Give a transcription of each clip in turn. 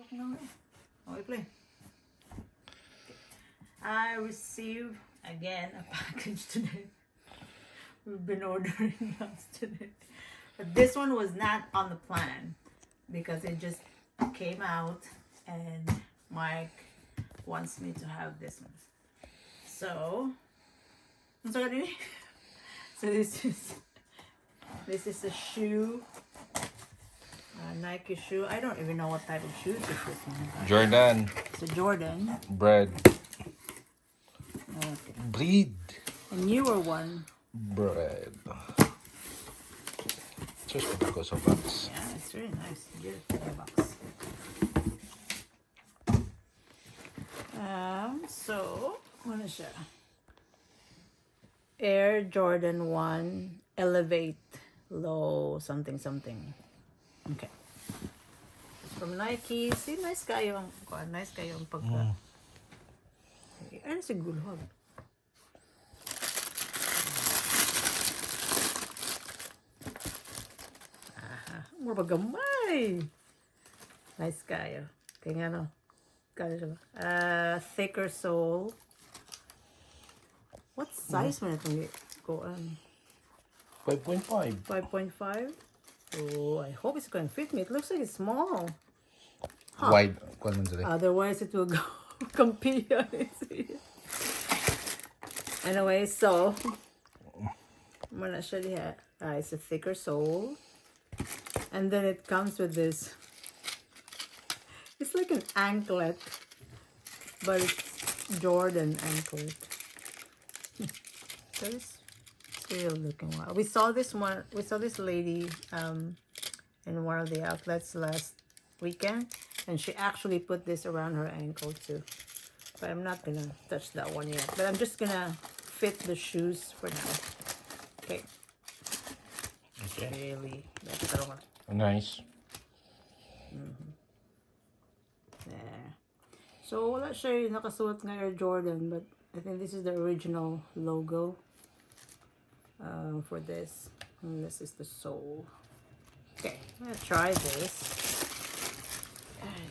Okay, play. I received again a package today. We've been ordering house today. But this one was not on the plan because it just came out and Mike wants me to have this one. So, so this is a shoe, a Nike shoe. I don't even know what type of shoes is this one. Jordan. It's a Jordan. Bread. Okay. Breed. A newer one. Bread. Just because of box. Yeah, it's really nice. Beautiful box. So, what is it? Air Jordan 1 Elevate Low something something. Okay. It's from Nike. See, nice kayo ang pagka. Ano siguro? Mura gamay. Nice kayo. Kaya nga no. Thicker sole. What size man itong kuan? 5.5. 5.5? Oh, I hope it's going to fit me. It looks like it's small. Huh. Wide. Otherwise, it will go compete. Anyway, so I'm gonna show you here. It's a thicker sole, and then it comes with this. It's like an anklet, but it's Jordan anklet. So it's real looking wow. We saw this lady in one of the outlets last weekend, and she actually put this around her ankle too. But I'm not gonna touch that one yet. But I'm just gonna fit the shoes for now. Okay. Okay. Really, that's the one. Nice. There. So wala siya yung nakasuot ng Air Jordan, but I think this is the original logo for this. And this is the sole. Okay, I'm gonna try this. Okay.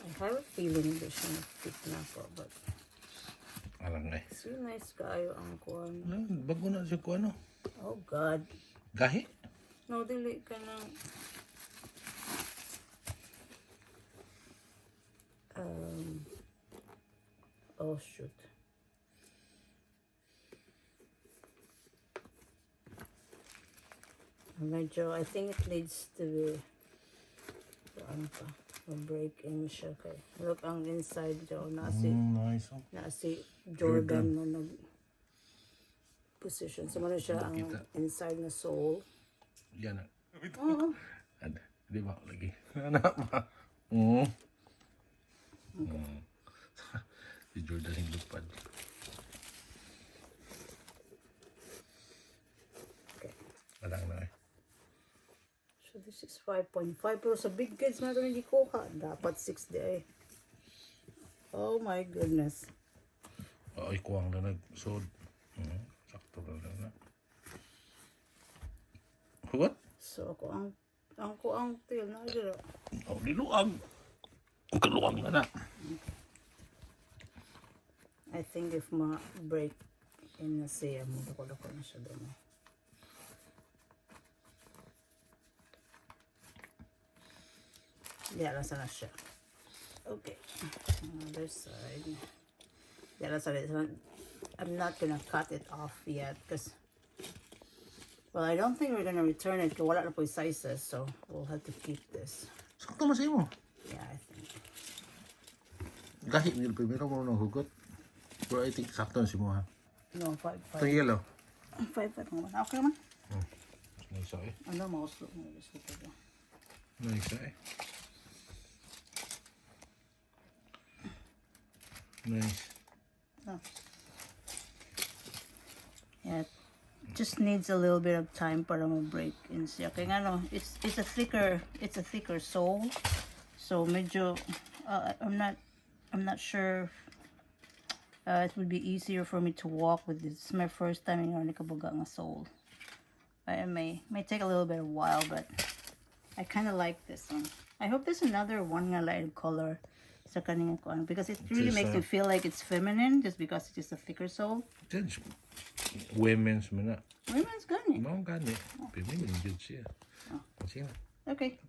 I have a feeling this should fit na po, but Alam na it's really nice kayo ang kuwan. Bago na siya ko ano. Oh God. Gahi? No, dili ka na. Oh shoot. Medyo, I think it needs to be ano pa, break-in siya kay. Look, ang inside dyan, Nice. si Jordan na nag-position. So, ano siya ang inside na sole. Yan na. Oo. Di ba? Lagi. Ano ba? Si Jordan yung lupad. Okay. Alang na eh. So, this is 5.5. Pero sa big kids na ito hindi ko ka. Dapat 6 di ay. Oh my goodness. Ay, kuwang na nag-sod. Sakto lang na. What? So, ako ang tail na dito. Oh, diluag. Ang kaluwang na na. I think if ma-break in na siya, dako-dako na siya doon. Yeah, nasa na siya. Okay. Other side. Yeah, that's it. I'm not gonna cut it off yet because, well, I don't think we're gonna return it because wala na po yung sizes, so we'll have to keep this. Sakto masay mo. Yeah, I think. Gahi nila primero mo nang hugot. Pero I think sakto na si mo ha. No, 5.5. Itong yellow. 5.5 naman. Okay naman. Nice eh. Ano, mouse look mo. Nice eh. Nice. Oh. Yeah, it just needs a little bit of time para ma-break in siya. Kaya nga no, it's a thicker sole. So medyo I'm not sure It would be easier for me to walk with this. It's my first time in nakabuga nga sole. It may take a little bit of while, but I kind of like this one. I hope there's another one nga light color sa kaning ko because it really makes me feel like it's feminine just because it's just a thicker sole. That's women's man. Women's gani. Mao gani. Feminine good siya. Sige. Okay.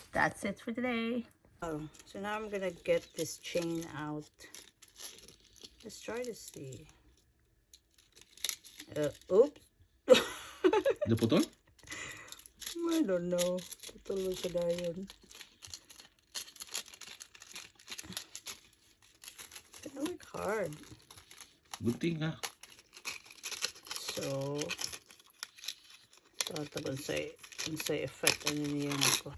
That's it for today. Oh, so now I'm gonna get this chain out. Let's try to see. Oops. Naputol? I don't know. Putol mo siya dayon. It look hard. Gunting nga. So, tatagal sa effect ano niya ako.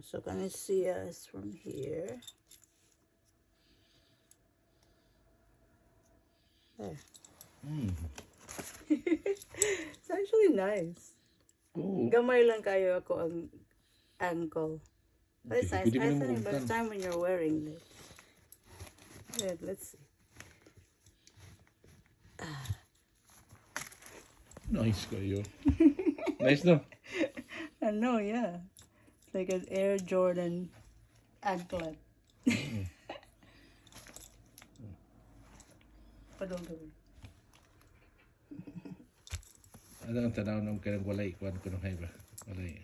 So can you see us from here? There. It's actually nice. Oo. Gamay lang kayo ako ang ankle. But it's nice. Pwede mo I naman think by the buktan. time when you're wearing this. Wait, let's see. Nice kayo. Nice no? I know, yeah. It's like an Air Jordan anklet. Padong gawin. Ano ang tanaw ng kailang walay? Kuhan ko ng ba? Walay.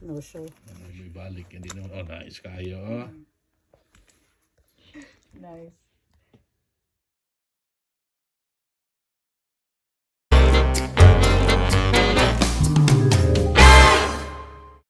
No show. Ano, may balik. Hindi naman. Oh, nice kayo. Nice.